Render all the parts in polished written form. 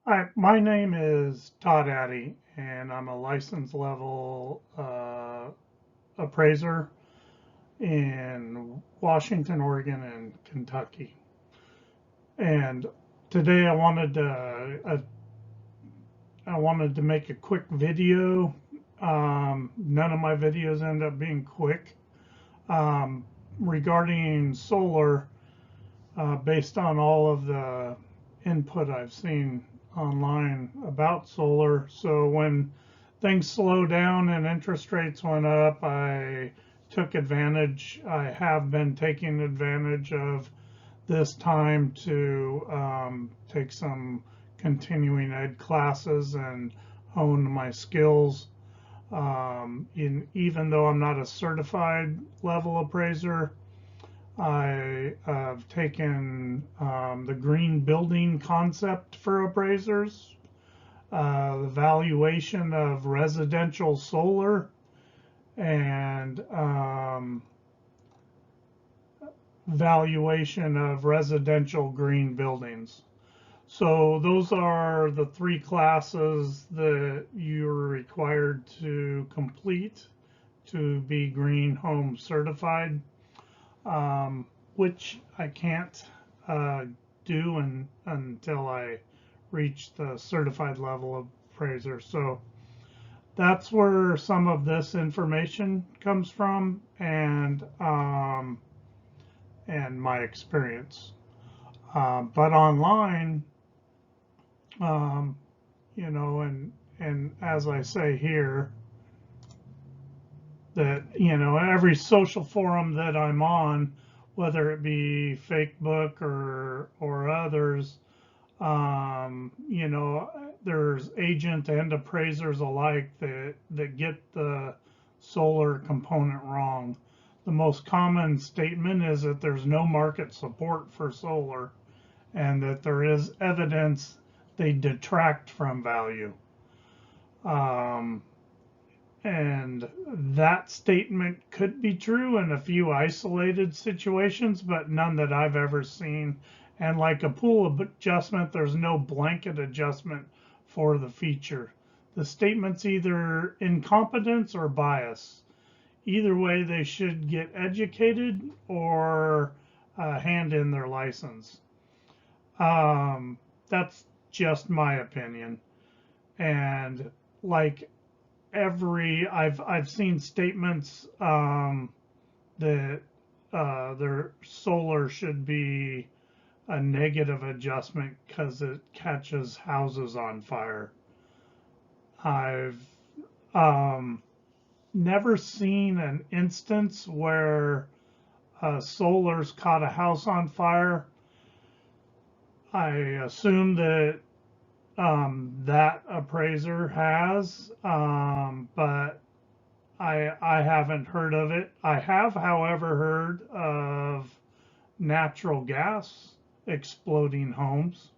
Hi, my name is Todd Addy, and I'm a license level appraiser in Washington, Oregon, and Kentucky. And today I wanted to make a quick video. None of my videos end up being quick um, regarding solar, based on all of the input I've seen online about solar. So when things slowed down and interest rates went up, I took advantage. I have been taking advantage of this time to take some continuing ed classes and hone my skills. Even though I'm not a certified level appraiser, I have taken the green building concept for appraisers, the valuation of residential solar, and valuation of residential green buildings. So those are the three classes that you're required to complete to be green home certified, which I can't do until I reach the certified level of appraiser. So that's where some of this information comes from, and my experience. But online, um, and as I say here, that every social forum that I'm on, whether it be Facebook or others, there's agent and appraisers alike that get the solar component wrong. The most common statement is that there's no market support for solar and that there is evidence they detract from value. Um, and that statement could be true in a few isolated situations, but none that I've ever seen. And like a pool adjustment, there's no blanket adjustment for the feature. The statement's either incompetence or bias. Either way, they should get educated or hand in their license. That's just my opinion. And like I've seen statements that their solar should be a negative adjustment because it catches houses on fire. I've um, never seen an instance where solar's caught a house on fire. I assume that that appraiser has, but I haven't heard of it. I have, however, heard of natural gas exploding homes.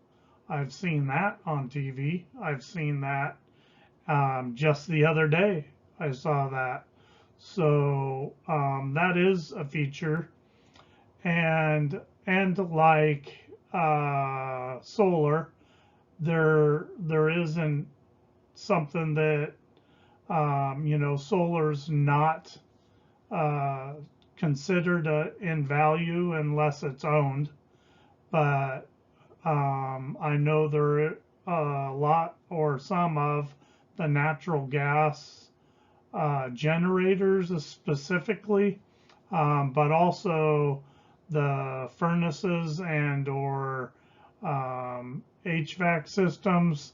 I've seen that on TV. I've seen that just the other day. I saw that. So that is a feature, and like solar, there isn't something that solar's not uh, considered in value unless it's owned. But I know there are a lot or some of the natural gas generators specifically, but also the furnaces and or HVAC systems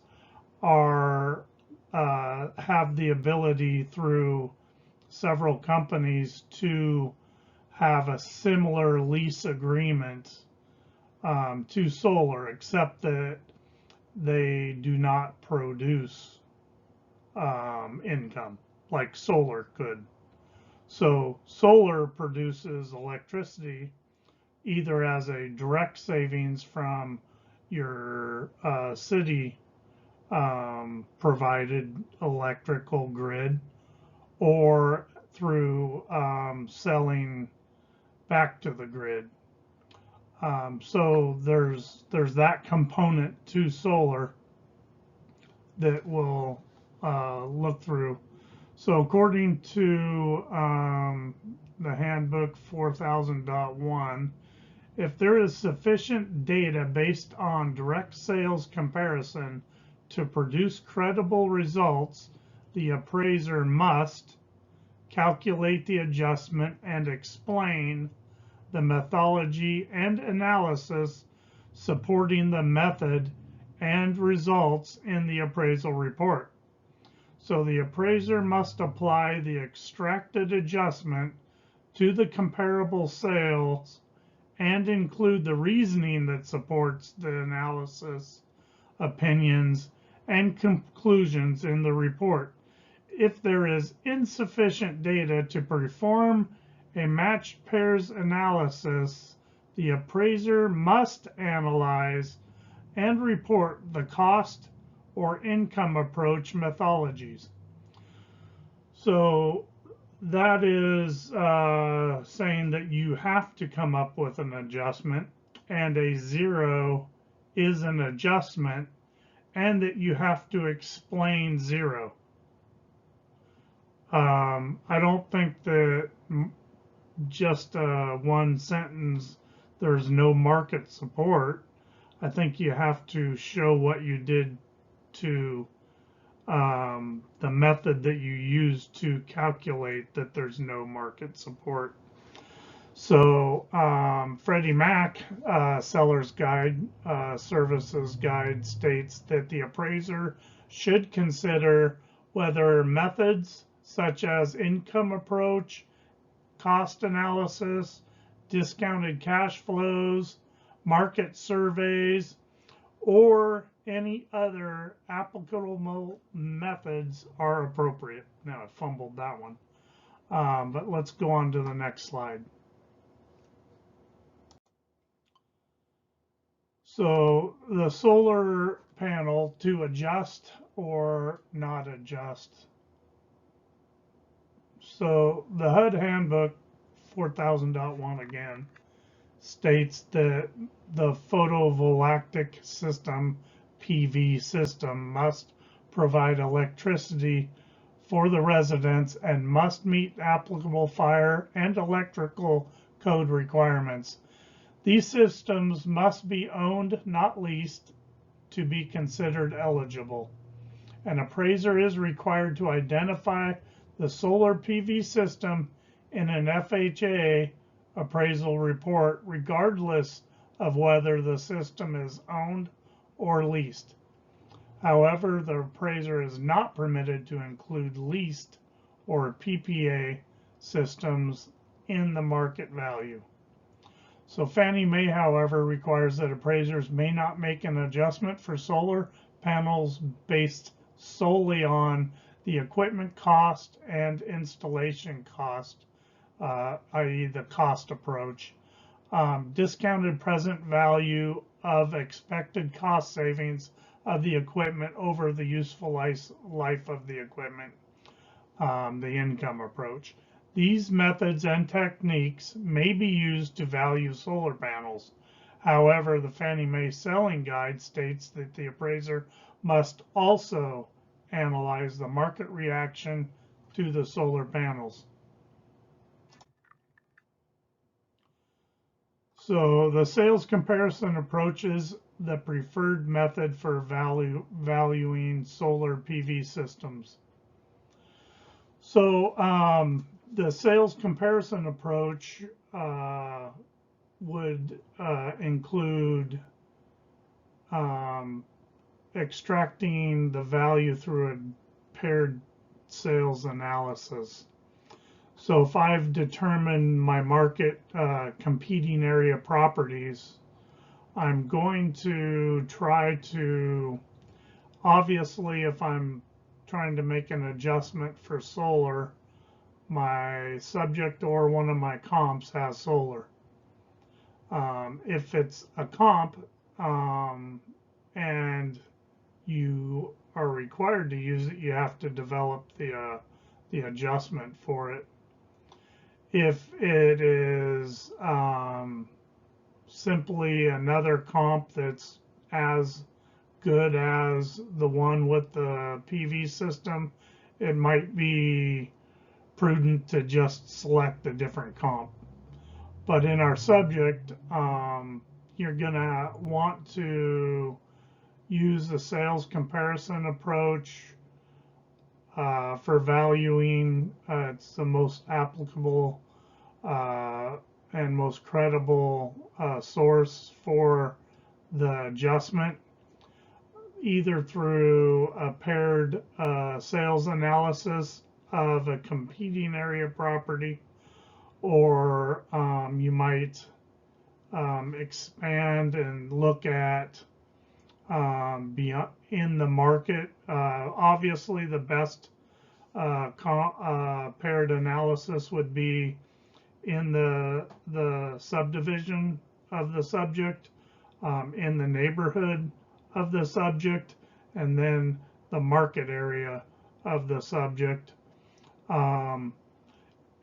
are have the ability through several companies to have a similar lease agreement to solar, except that they do not produce income like solar could. So solar produces electricity either as a direct savings from your city provided electrical grid, or through selling back to the grid. So there's that component to solar. that we'll look through. So according to the handbook 4000.1, if there is sufficient data based on direct sales comparison to produce credible results, the appraiser must calculate the adjustment and explain the methodology and analysis supporting the method and results in the appraisal report. So the appraiser must apply the extracted adjustment to the comparable sales and include the reasoning that supports the analysis, opinions, and conclusions in the report. If there is insufficient data to perform a matched pairs analysis, the appraiser must analyze and report the cost or income approach methodologies. So that is saying that you have to come up with an adjustment, and a zero is an adjustment, and that you have to explain zero. I don't think that just one sentence, there's no market support. I think you have to show what you did to the method that you use to calculate that there's no market support. So Freddie Mac Seller's Guide, Services Guide states that the appraiser should consider whether methods such as income approach, cost analysis, discounted cash flows, market surveys, or any other applicable methods are appropriate. Now I fumbled that one, but let's go on to the next slide. So the solar panel to adjust or not adjust. So the HUD handbook 4000.1 again states that the photovoltaic system, PV system, must provide electricity for the residents and must meet applicable fire and electrical code requirements. These systems must be owned, not leased, to be considered eligible. An appraiser is required to identify the solar PV system in an FHA appraisal report, regardless of whether the system is owned or leased. However, the appraiser is not permitted to include leased or PPA systems in the market value. So Fannie Mae, however, requires that appraisers may not make an adjustment for solar panels based solely on the equipment cost and installation cost, i.e. the cost approach, discounted present value of expected cost savings of the equipment over the useful life of the equipment, the income approach. These methods and techniques may be used to value solar panels. However, the Fannie Mae Selling Guide states that the appraiser must also analyze the market reaction to the solar panels. So the sales comparison approach is the preferred method for valuing solar PV systems. So the sales comparison approach would include extracting the value through a paired sales analysis. So if I've determined my market competing area properties, I'm going to try to, obviously if I'm trying to make an adjustment for solar, my subject or one of my comps has solar. If it's a comp and you are required to use it, you have to develop the adjustment for it. If it is simply another comp that's as good as the one with the PV system, it might be prudent to just select a different comp. But in our subject, you're gonna want to use the sales comparison approach for valuing. It's the most applicable and most credible source for the adjustment, either through a paired sales analysis of a competing area property, or you might expand and look at beyond in the market. Obviously, the best paired analysis would be in the subdivision of the subject, in the neighborhood of the subject, and then the market area of the subject.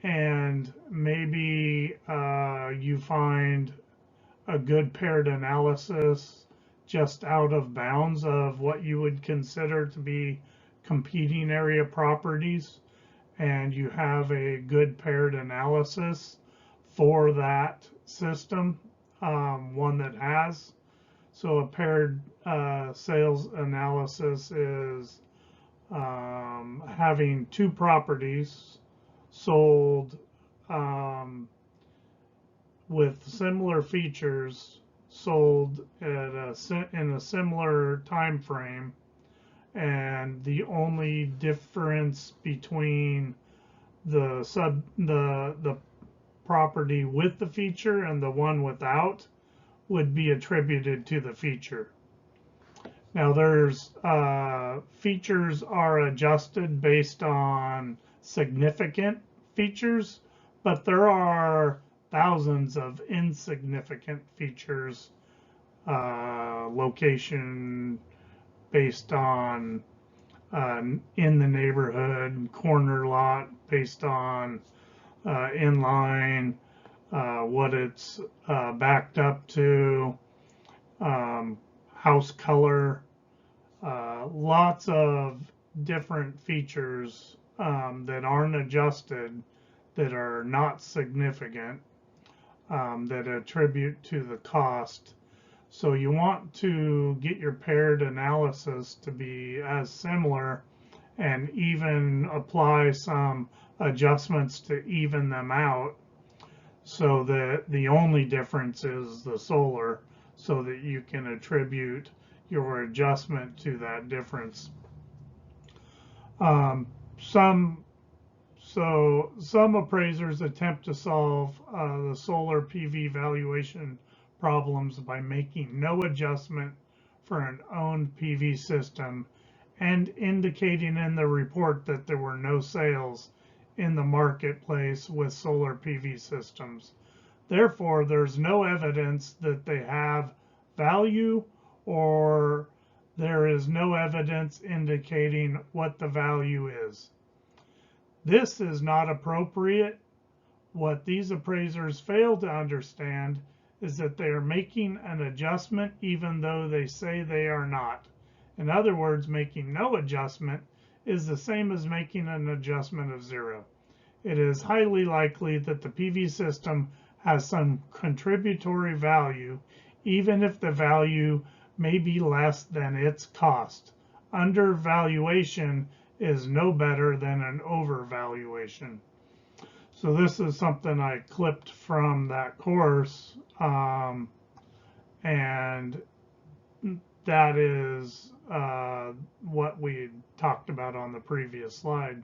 And maybe you find a good paired analysis just out of bounds of what you would consider to be competing area properties, and you have a good paired analysis for that system, one that has. So a paired sales analysis is having two properties sold with similar features, sold at in a similar time frame, and the only difference between the property with the feature and the one without would be attributed to the feature. Now, there's features are adjusted based on significant features, but there are thousands of insignificant features, location based on in the neighborhood, corner lot based on inline, what it's backed up to, house color, lots of different features that aren't adjusted, that are not significant, that attribute to the cost. So you want to get your paired analysis to be as similar, and even apply some adjustments to even them out, so that the only difference is the solar, so that you can attribute your adjustment to that difference. Some appraisers attempt to solve the solar PV valuation problems by making no adjustment for an owned PV system and indicating in the report that there were no sales in the marketplace with solar PV systems. Therefore, there's no evidence that they have value, or there is no evidence indicating what the value is. This is not appropriate. What these appraisers fail to understand is that they are making an adjustment even though they say they are not. In other words, making no adjustment is the same as making an adjustment of zero. It is highly likely that the PV system has some contributory value, even if the value may be less than its cost. Undervaluation is no better than an overvaluation. So this is something I clipped from that course, and that is what we talked about on the previous slide.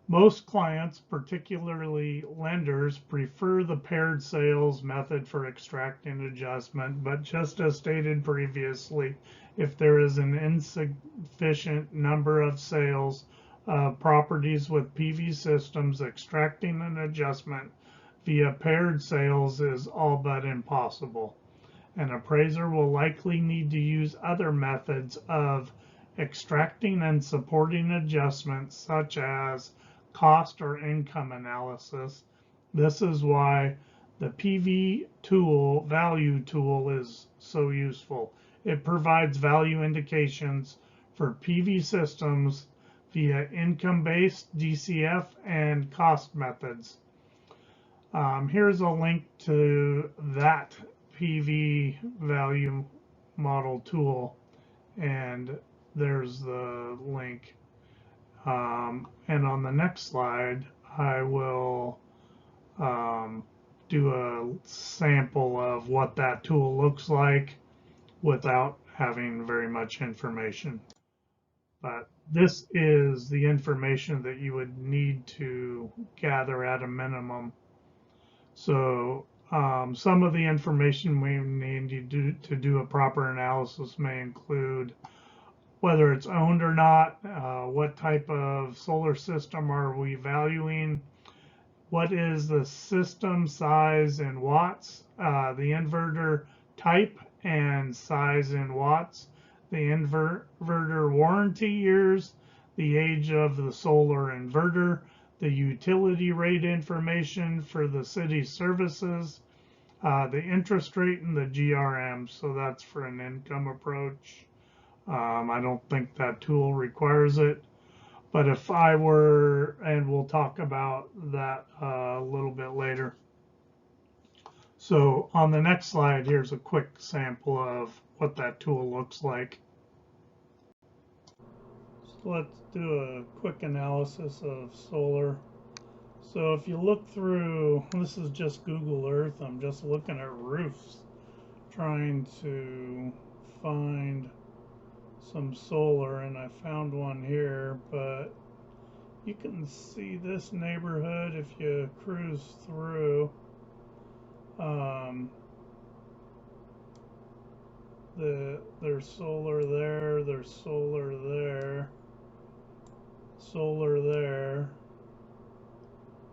Most clients, particularly lenders, prefer the paired sales method for extracting adjustment, but just as stated previously, if there is an insufficient number of sales of properties with PV systems, extracting an adjustment via paired sales is all but impossible. An appraiser will likely need to use other methods of extracting and supporting adjustments, such as cost or income analysis. This is why the PV tool, value tool, is so useful. It provides value indications for PV systems via income-based, DCF, and cost methods. Here's a link to that PV value model tool, and there's the link. And on the next slide, I will do a sample of what that tool looks like without having very much information. But this is the information that you would need to gather at a minimum. So some of the information we need to do a proper analysis may include whether it's owned or not, what type of solar system are we valuing, what is the system size in watts, the inverter type and size in watts, the inverter warranty years, the age of the solar inverter, the utility rate information for the city services, the interest rate, and the GRM. So that's for an income approach. I don't think that tool requires it, but if I were, and we'll talk about that a little bit later. So on the next slide, here's a quick sample of what that tool looks like. So let's do a quick analysis of solar. So if you look through, this is just Google Earth, I'm just looking at roofs, trying to find some solar, and I found one here, but you can see this neighborhood if you cruise through. There's solar there, there's solar there, solar there,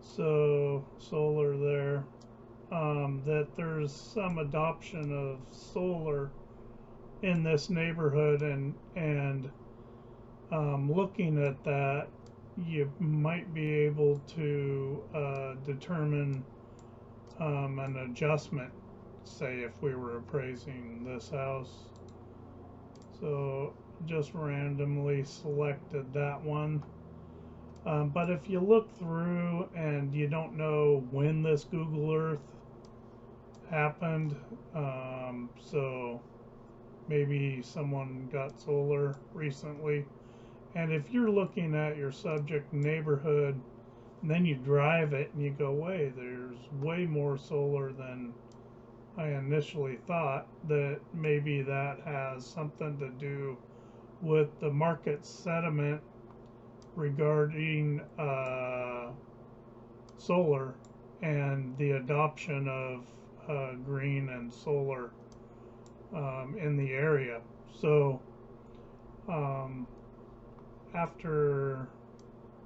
so solar there. That there's some adoption of solar in this neighborhood, and looking at that, you might be able to determine an adjustment, say if we were appraising this house. So just randomly selected that one. But if you look through and you don't know when this Google Earth happened, so maybe someone got solar recently, and if you're looking at your subject neighborhood and then you drive it and you go, wait, there's way more solar than I initially thought, that maybe that has something to do with the market sentiment regarding solar and the adoption of green and solar in the area. So after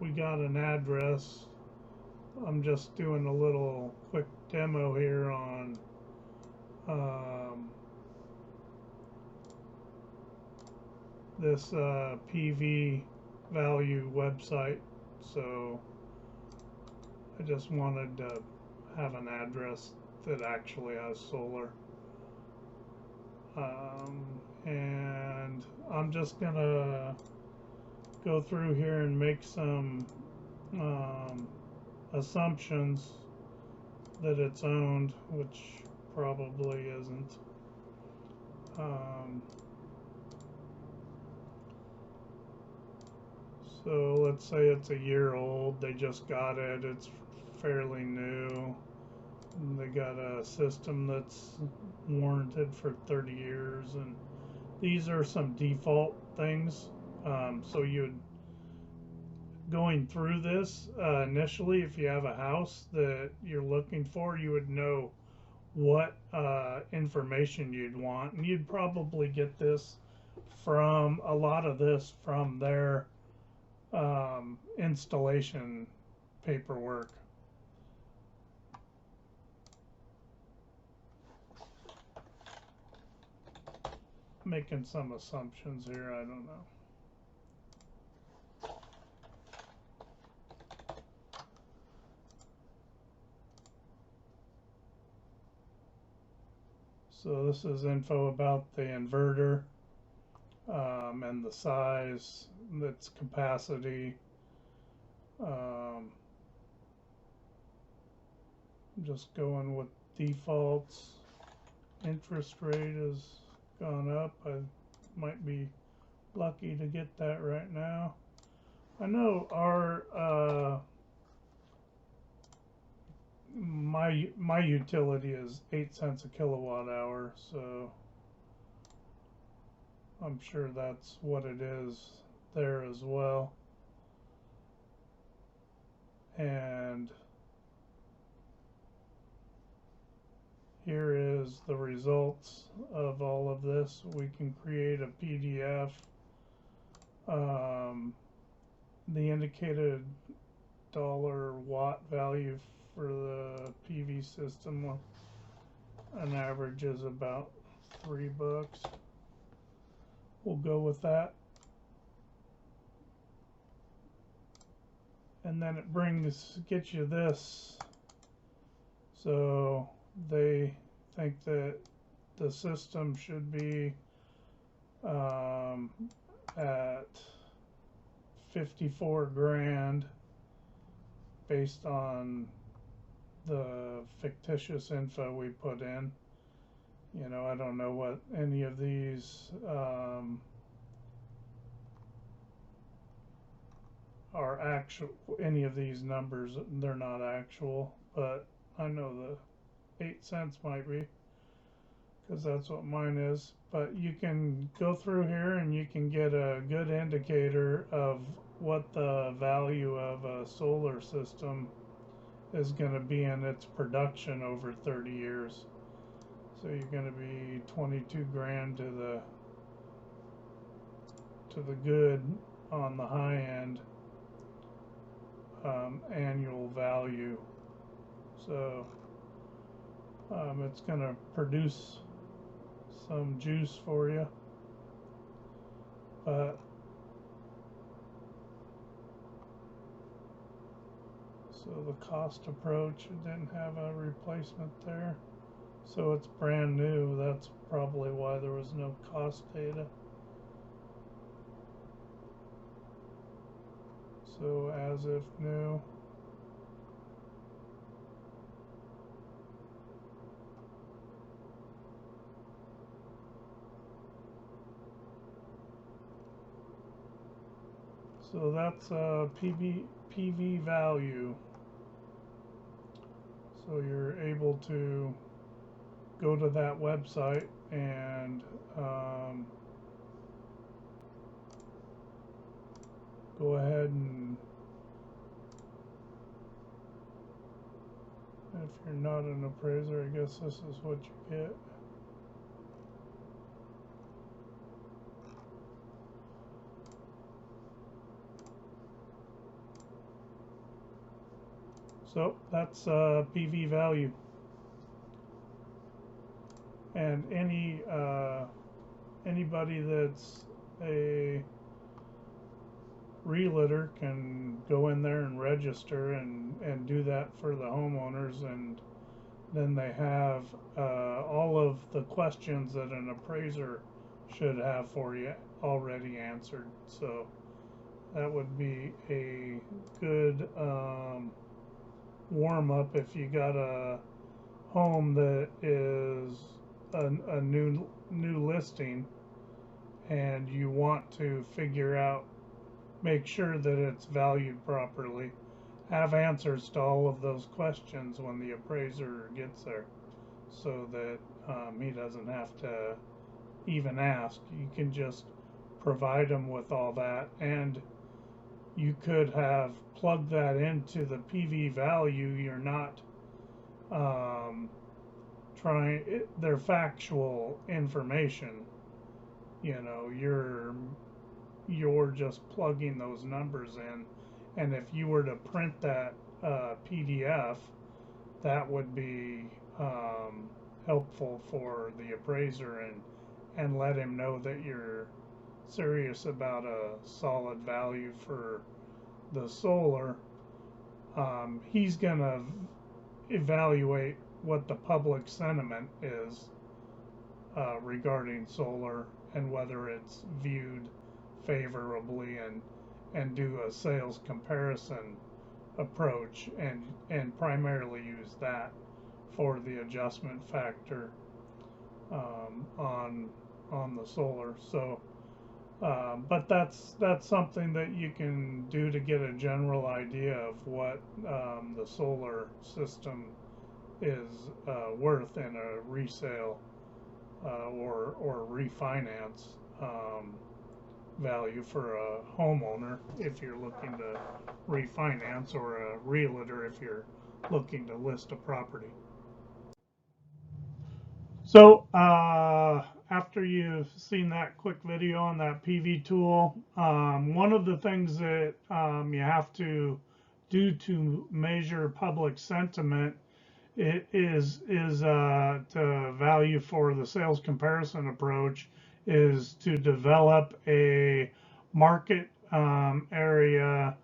we got an address, I'm just doing a little quick demo here on this PV value website. So I just wanted to have an address that actually has solar. And I'm just gonna go through here and make some assumptions that it's owned, which probably isn't. So let's say it's a year old, they just got it, it's fairly new. They got a system that's warranted for 30 years, and these are some default things. So you'd, going through this initially, if you have a house that you're looking for, you would know what information you'd want, and you'd probably get this from, a lot of this from their installation paperwork. Making some assumptions here, I don't know. So this is info about the inverter and the size, its capacity. Just going with defaults. Interest rate has gone up. I might be lucky to get that right now. I know our my utility is 8 cents a kilowatt hour, so I'm sure that's what it is there as well. And here is the results of all of this. We can create a PDF. The indicated $watt value for the PV system, an average is about $3. We'll go with that. And then it gets you this. So they think that the system should be at 54 grand based on the fictitious info we put in. You know, I don't know what any of these are actual, any of these numbers, they're not actual, but I know the 8 cents might be, because that's what mine is. But you can go through here and you can get a good indicator of what the value of a solar system is going to be in its production over 30 years. So you're going to be 22 grand to the good on the high end annual value. So it's going to produce some juice for you, but so the cost approach, it didn't have a replacement there, so it's brand new. That's probably why there was no cost data. So as if new. So that's a PV value. So you're able to go to that website and go ahead and, if you're not an appraiser, I guess this is what you get. So that's PV value. And anybody that's a realtor can go in there and register and do that for the homeowners, and then they have all of the questions that an appraiser should have for you already answered. So that would be a good warm-up if you got a home that is a new listing and you want to figure out, make sure that it's valued properly. Have answers to all of those questions when the appraiser gets there, so that he doesn't have to even ask. You can just provide him with all that, and you could have plugged that into the PV value. You're not they're factual information. You know, you're just plugging those numbers in, and if you were to print that PDF, that would be helpful for the appraiser, and let him know that you're serious about a solid value for the solar. He's gonna evaluate what the public sentiment is regarding solar and whether it's viewed favorably, and do a sales comparison approach, and primarily use that for the adjustment factor on the solar. So but that's something that you can do to get a general idea of what the solar system is worth in a resale or refinance value for a homeowner if you're looking to refinance, or a realtor if you're looking to list a property. So after you've seen that quick video on that PV tool, one of the things that you have to do to measure public sentiment is to value for the sales comparison approach is to develop a market area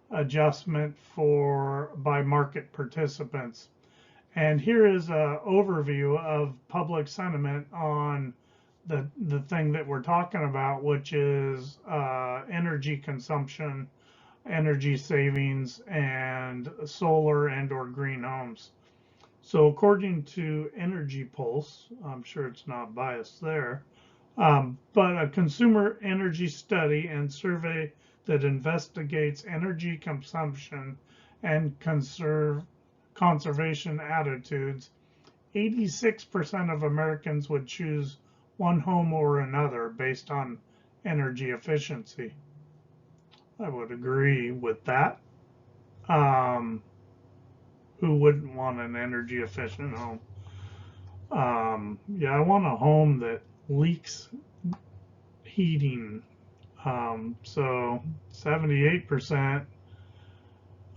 adjustment by market participants. And here is an overview of public sentiment on the thing that we're talking about, which is energy consumption, energy savings, and solar and or green homes. So according to Energy Pulse, I'm sure it's not biased there, but a consumer energy study and survey that investigates energy consumption and conservation attitudes, 86% of Americans would choose one home or another based on energy efficiency. I would agree with that. Who wouldn't want an energy efficient home? Yeah, I want a home that leaks heating. So 78%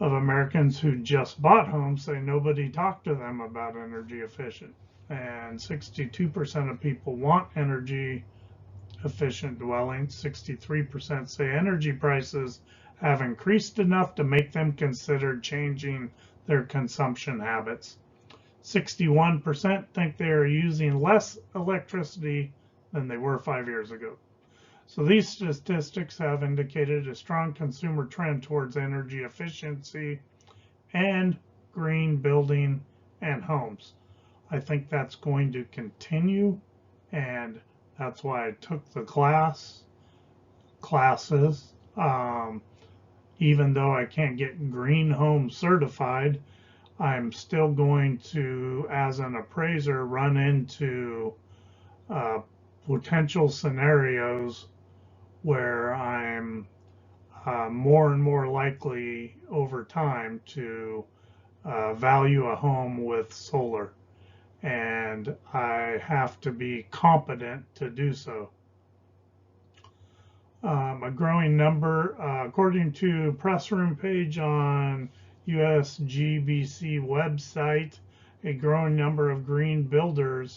of Americans who just bought homes say nobody talked to them about energy efficient. And 62% of people want energy efficient dwellings. 63% say energy prices have increased enough to make them consider changing their consumption habits. 61% think they are using less electricity than they were 5 years ago. So these statistics have indicated a strong consumer trend towards energy efficiency and green building and homes. I think that's going to continue, and that's why I took the classes. Even though I can't get green home certified, I'm still going to, as an appraiser, run into potential scenarios where I'm more and more likely over time to value a home with solar, and I have to be competent to do so. A growing number, according to press room page on USGBC website, a growing number of green building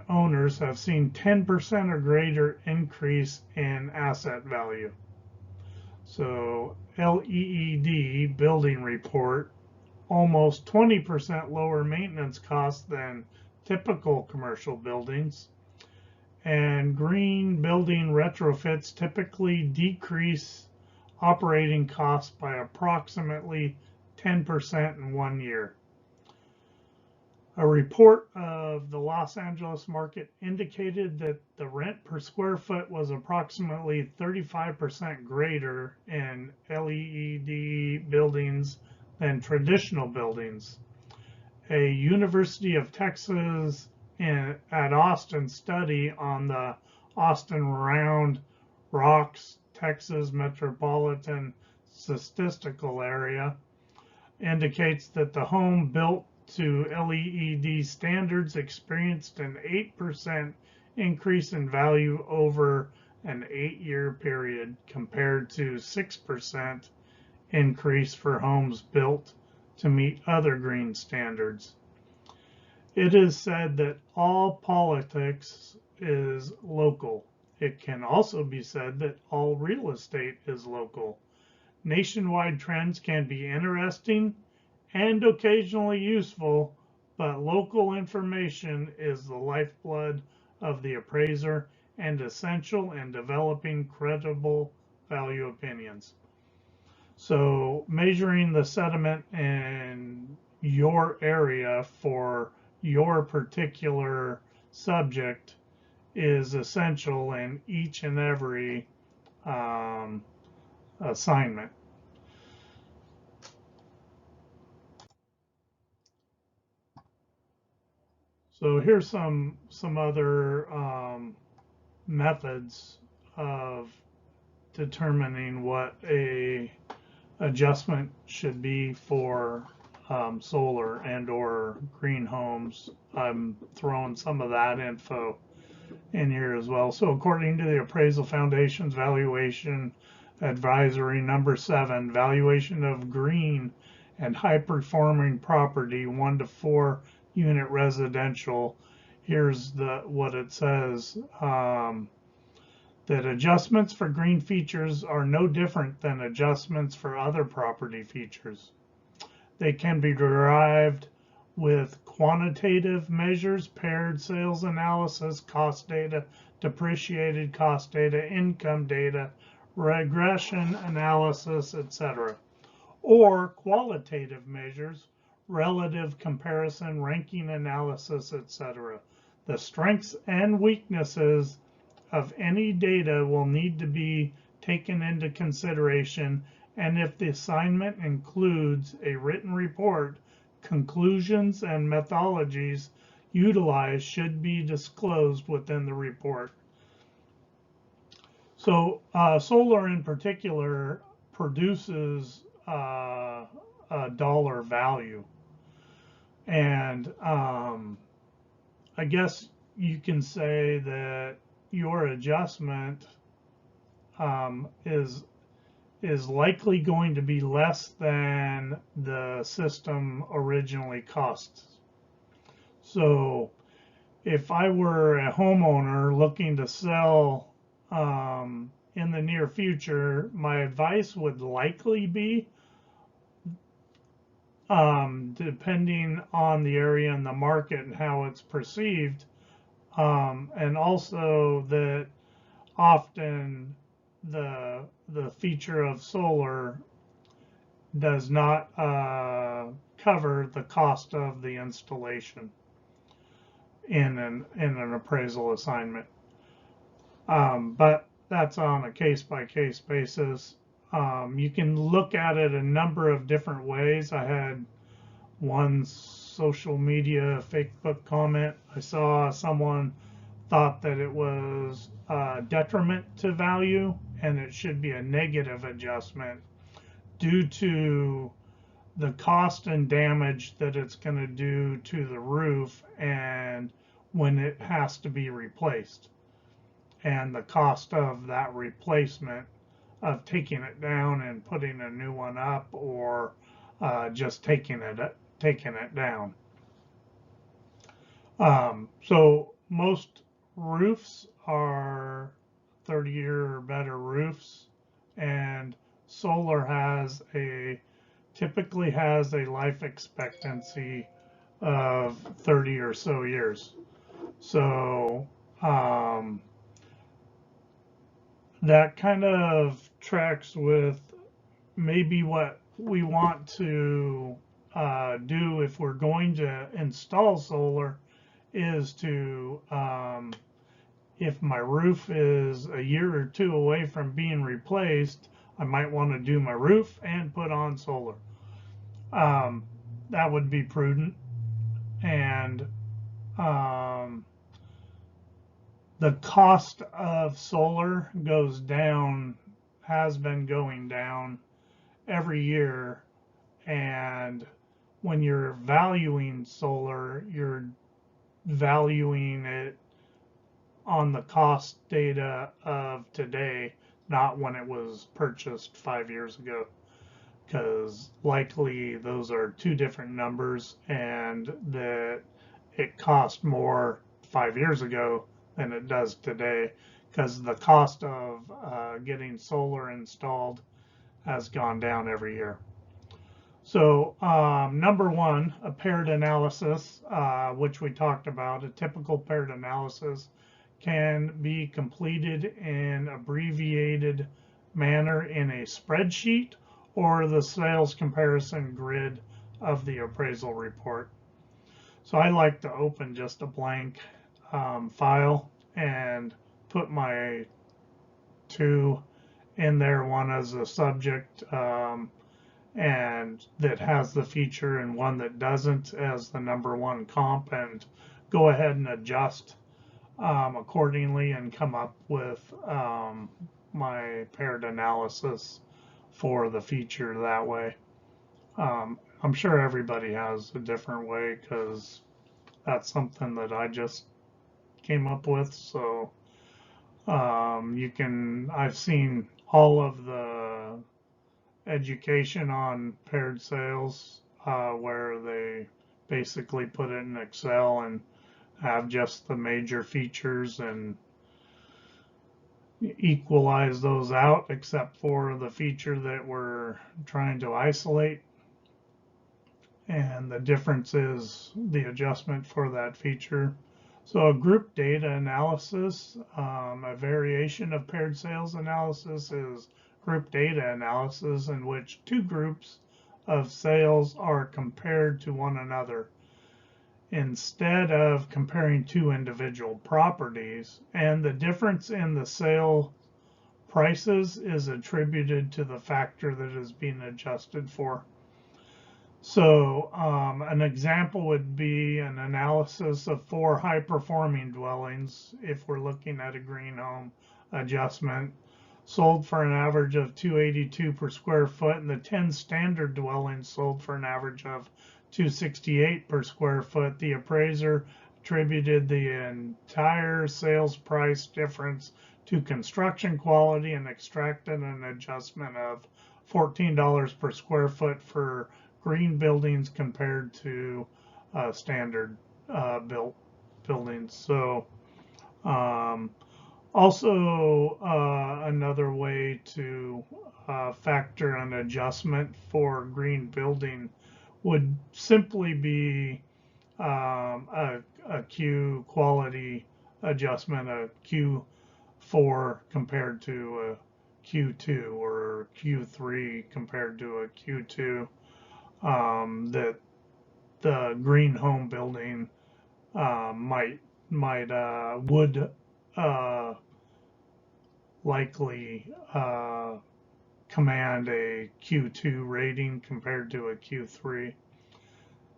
owners have seen 10% or greater increase in asset value. So LEED building report, almost 20% lower maintenance costs than typical commercial buildings. And green building retrofits typically decrease operating costs by approximately 10% in 1 year. A report of the Los Angeles market indicated that the rent per square foot was approximately 35% greater in LEED buildings than traditional buildings. A University of Texas at Austin study on the Austin Round Rocks, Texas metropolitan statistical area indicates that the home built to LEED standards experienced an 8% increase in value over an 8-year period compared to 6% increase for homes built to meet other green standards. It is said that all politics is local. It can also be said that all real estate is local. Nationwide trends can be interesting and occasionally useful, but local information is the lifeblood of the appraiser and essential in developing credible value opinions. So measuring the sediment in your area for your particular subject is essential in each and every assignment. So here's some other methods of determining what a adjustment should be for solar and or green homes. I'm throwing some of that info in here as well. So according to the Appraisal Foundation's valuation advisory number 7, valuation of green and high performing property 1 to 4 unit residential, here's what it says, that adjustments for green features are no different than adjustments for other property features. They can be derived with quantitative measures, paired sales analysis, cost data, depreciated cost data, income data, regression analysis, etc. Or qualitative measures, relative comparison, ranking analysis, etc. The strengths and weaknesses of any data will need to be taken into consideration, and if the assignment includes a written report, conclusions and methodologies utilized should be disclosed within the report. So solar in particular produces a dollar value, and I guess you can say that your adjustment is likely going to be less than the system originally costs. So if I were a homeowner looking to sell in the near future, my advice would likely be, depending on the area and the market and how it's perceived, and also that often the feature of solar does not cover the cost of the installation in an appraisal assignment. But that's on a case-by-case basis. You can look at it a number of different ways. I had one social media Facebook comment. I saw someone thought that it was a detriment to value and it should be a negative adjustment due to the cost and damage that it's going to do to the roof and when it has to be replaced, and the cost of that replacement of taking it down and putting a new one up, or just taking it down. So most roofs are 30-year or better roofs, and solar typically has a life expectancy of 30 or so years. So that kind of tracks with maybe what we want to do if we're going to install solar, is to, if my roof is a year or two away from being replaced, I might want to do my roof and put on solar. That would be prudent. And the cost of solar goes down, has been going down every year. And when you're valuing solar, you're valuing it on the cost data of today, not when it was purchased 5 years ago, because likely those are two different numbers, and that it cost more 5 years ago than it does today, because the cost of getting solar installed has gone down every year. So number one, a paired analysis, which we talked about. A typical paired analysis can be completed in abbreviated manner in a spreadsheet or the sales comparison grid of the appraisal report. So I like to open just a blank file and put my two in there, one as a subject and that has the feature, and one that doesn't as the number one comp, and go ahead and adjust accordingly and come up with my paired analysis for the feature that way. I'm sure everybody has a different way because that's something that I just came up with. So I've seen all of the education on paired sales where they basically put it in Excel and have just the major features and equalize those out, except for the feature that we're trying to isolate. And the difference is the adjustment for that feature. So a group data analysis, a variation of paired sales analysis is group data analysis, in which two groups of sales are compared to one another instead of comparing two individual properties, and the difference in the sale prices is attributed to the factor that is being adjusted for. So an example would be an analysis of 4 high-performing dwellings, if we're looking at a green home adjustment, sold for an average of $282 per square foot, and the 10 standard dwellings sold for an average of $268 per square foot. The appraiser attributed the entire sales price difference to construction quality and extracted an adjustment of $14 per square foot for green buildings compared to standard built buildings. So also another way to factor an adjustment for green building would simply be a Q quality adjustment, a Q4 compared to a Q2 or Q3 compared to a Q2. That the green home building would likely command a Q2 rating compared to a Q3.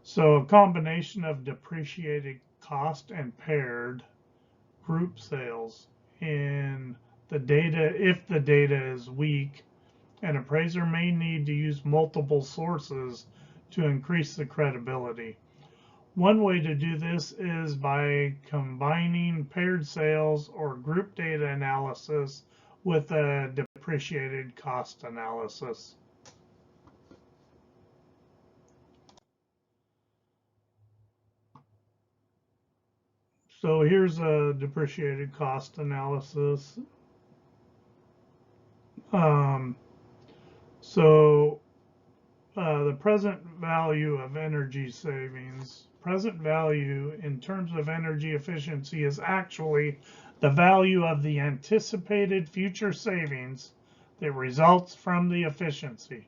So a combination of depreciated cost and paired group sales in the data, if the data is weak, an appraiser may need to use multiple sources to increase the credibility. One way to do this is by combining paired sales or group data analysis with a depreciated cost analysis. So here's a depreciated cost analysis. The present value of energy savings, present value in terms of energy efficiency, is actually the value of the anticipated future savings that results from the efficiency.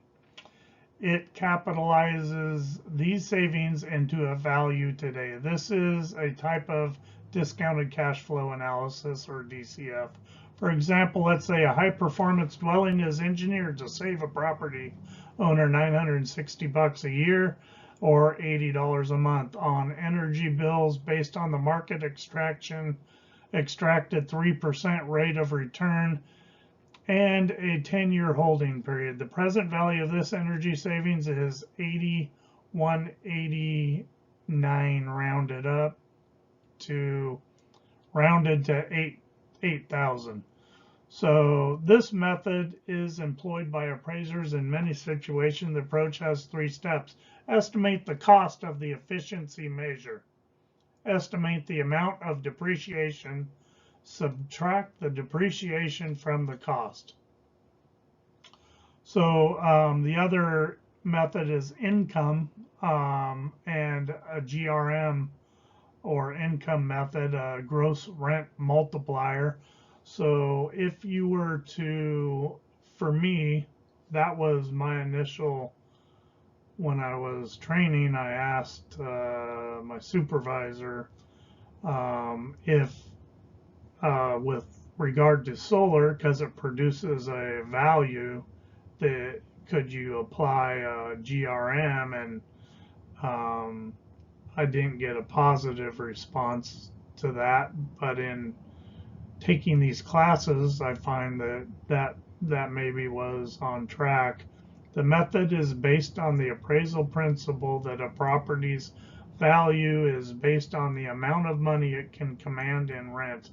It capitalizes these savings into a value today. This is a type of discounted cash flow analysis, or DCF. For example, let's say a high-performance dwelling is engineered to save a property owner $960 a year or $80 a month on energy bills based on the market extracted 3% rate of return and a 10-year holding period. The present value of this energy savings is $81.89 rounded to 8,000. So this method is employed by appraisers in many situations. The approach has 3 steps. Estimate the cost of the efficiency measure. Estimate the amount of depreciation. Subtract the depreciation from the cost. So the other method is income, and a GRM or income method, a gross rent multiplier. So if you were to, for me, that was my initial, when I was training, I asked my supervisor if, with regard to solar, because it produces a value, that could you apply a GRM, and I didn't get a positive response to that. But in taking these classes, I find that maybe was on track. The method is based on the appraisal principle that a property's value is based on the amount of money it can command in rent,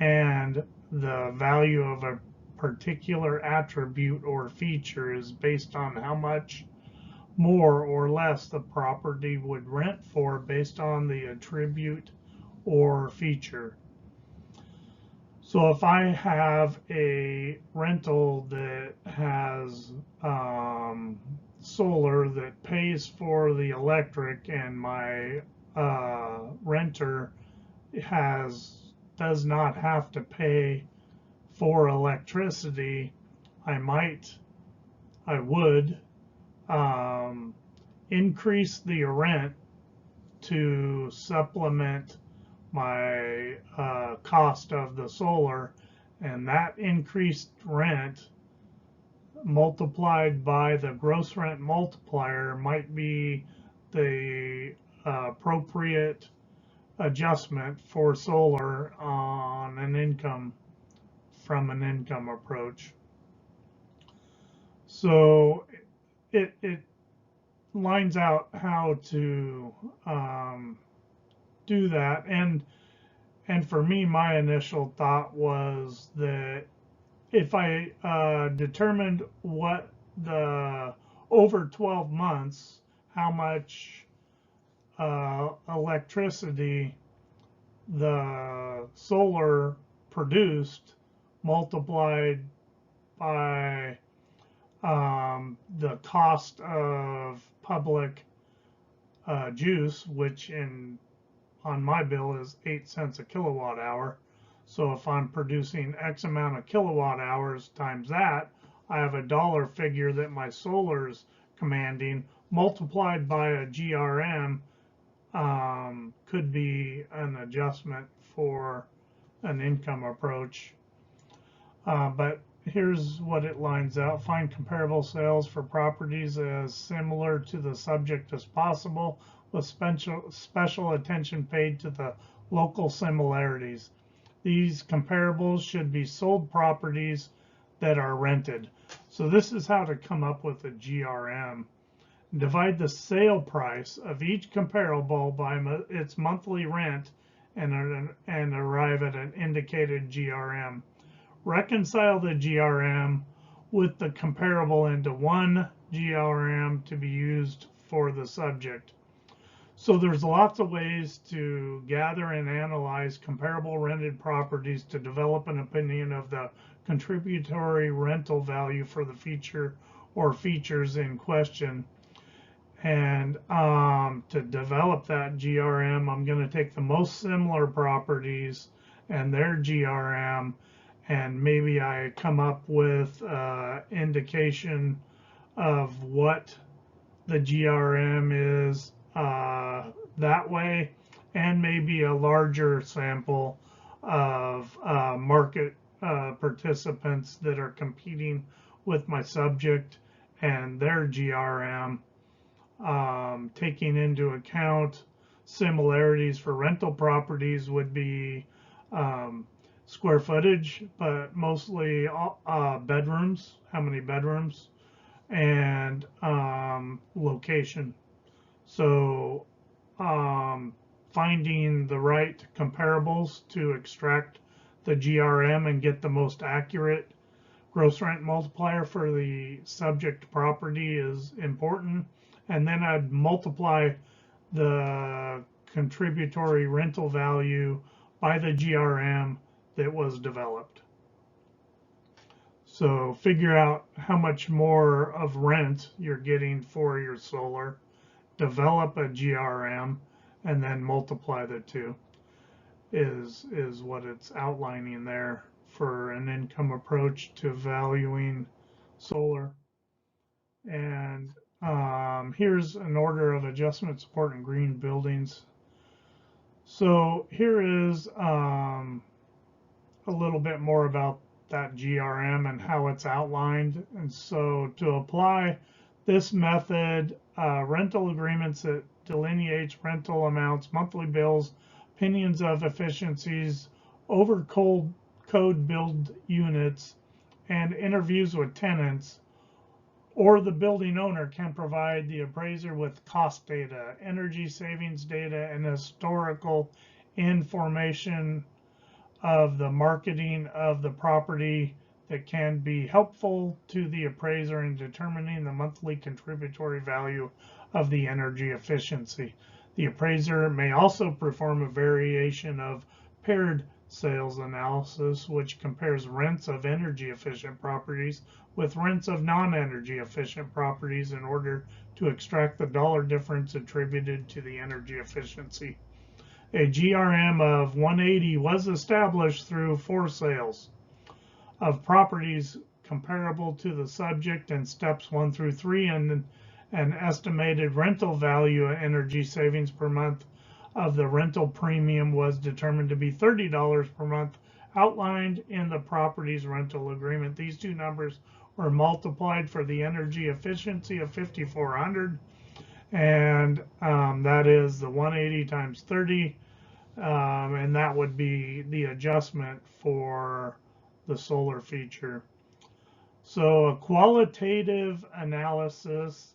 and the value of a particular attribute or feature is based on how much more or less the property would rent for based on the attribute or feature. So if I have a rental that has solar that pays for the electric, and my renter does not have to pay for electricity, I would increase the rent to supplement my cost of the solar, and that increased rent multiplied by the gross rent multiplier might be the appropriate adjustment for solar on an income, from an income approach. So it lines out how to do that. And for me, my initial thought was that if I determined what the over 12 months, how much electricity the solar produced, multiplied by the cost of public juice, which on my bill is 8 cents a kilowatt hour. So if I'm producing X amount of kilowatt hours times that, I have a dollar figure that my solar's commanding, multiplied by a GRM, could be an adjustment for an income approach. But here's what it lines out. Find comparable sales for properties as similar to the subject as possible, with special attention paid to the local similarities. These comparables should be sold properties that are rented. So this is how to come up with a GRM. Divide the sale price of each comparable by its monthly rent and arrive at an indicated GRM. Reconcile the GRM with the comparable into one GRM to be used for the subject. So there's lots of ways to gather and analyze comparable rented properties to develop an opinion of the contributory rental value for the feature or features in question. And to develop that GRM, I'm going to take the most similar properties and their GRM, and maybe I come up with indication of what the GRM is that way, and maybe a larger sample of market participants that are competing with my subject and their GRM, taking into account similarities for rental properties would be square footage, but mostly bedrooms, how many bedrooms, and location. So finding the right comparables to extract the GRM and get the most accurate gross rent multiplier for the subject property is important. And then I'd multiply the contributory rental value by the GRM that was developed. So figure out how much more of rent you're getting for your solar, develop a GRM, and then multiply the two is what it's outlining there for an income approach to valuing solar. And here's an order of adjustment supporting green buildings. So here is a little bit more about that GRM and how it's outlined. And so to apply this method, rental agreements that delineates rental amounts, monthly bills, opinions of efficiencies, over code build units, and interviews with tenants, or the building owner can provide the appraiser with cost data, energy savings data, and historical information of the marketing of the property that can be helpful to the appraiser in determining the monthly contributory value of the energy efficiency. The appraiser may also perform a variation of paired sales analysis, which compares rents of energy efficient properties with rents of non-energy efficient properties in order to extract the dollar difference attributed to the energy efficiency. A GRM of 180 was established through 4 sales of properties comparable to the subject in steps 1 through 3, and an estimated rental value of energy savings per month of the rental premium was determined to be $30 per month, outlined in the property's rental agreement. These two numbers were multiplied for the energy efficiency of 5,400, and that is the 180 times 30, and that would be the adjustment for the solar feature. So a qualitative analysis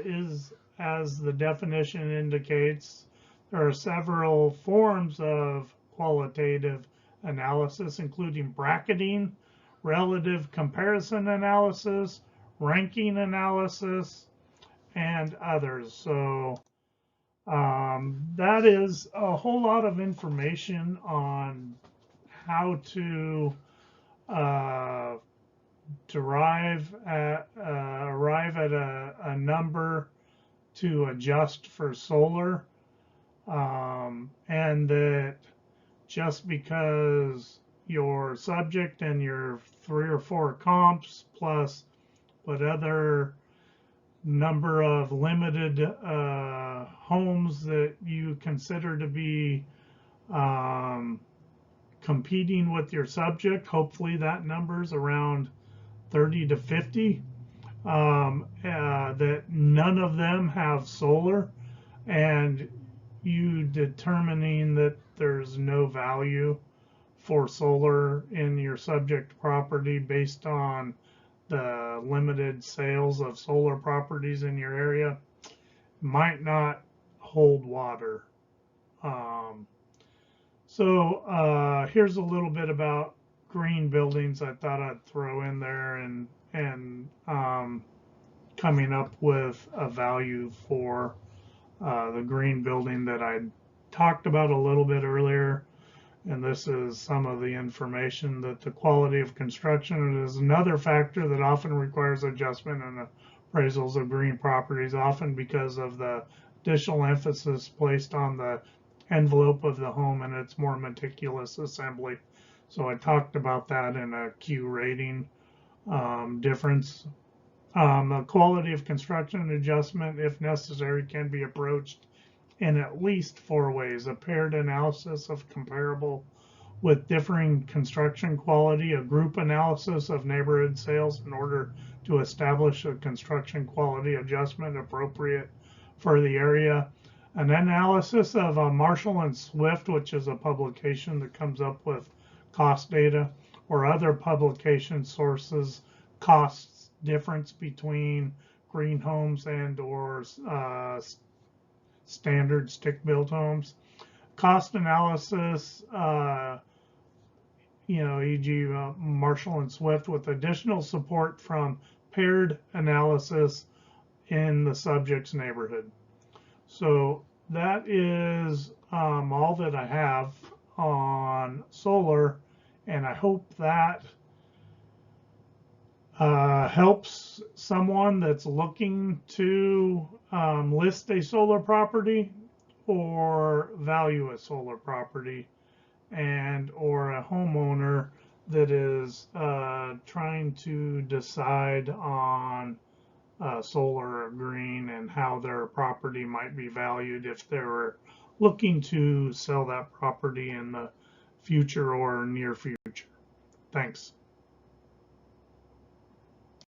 is, as the definition indicates, there are several forms of qualitative analysis, including bracketing, relative comparison analysis, ranking analysis, and others. So that is a whole lot of information on how to arrive at a number to adjust for solar, and that just because your subject and your 3 or 4 comps plus whatever number of limited homes that you consider to be competing with your subject, hopefully that number's around 30 to 50, that none of them have solar, and you determining that there's no value for solar in your subject property based on the limited sales of solar properties in your area might not hold water. So here's a little bit about green buildings I thought I'd throw in there, and coming up with a value for the green building that I talked about a little bit earlier. And this is some of the information that the quality of construction is another factor that often requires adjustment in appraisals of green properties, often because of the additional emphasis placed on the envelope of the home and its more meticulous assembly. So I talked about that in a Q rating difference. The quality of construction adjustment, if necessary, can be approached in at least 4 ways: a paired analysis of comparable with differing construction quality, a group analysis of neighborhood sales in order to establish a construction quality adjustment appropriate for the area, an analysis of Marshall and Swift, which is a publication that comes up with cost data, or other publication sources, costs difference between green homes and or standard stick-built homes. Cost analysis, e.g. Marshall and Swift, with additional support from paired analysis in the subject's neighborhood. So that is all that I have on solar, and I hope that Helps someone that's looking to list a solar property or value a solar property, and or a homeowner that is trying to decide on solar or green and how their property might be valued if they were looking to sell that property in the future or near future. Thanks.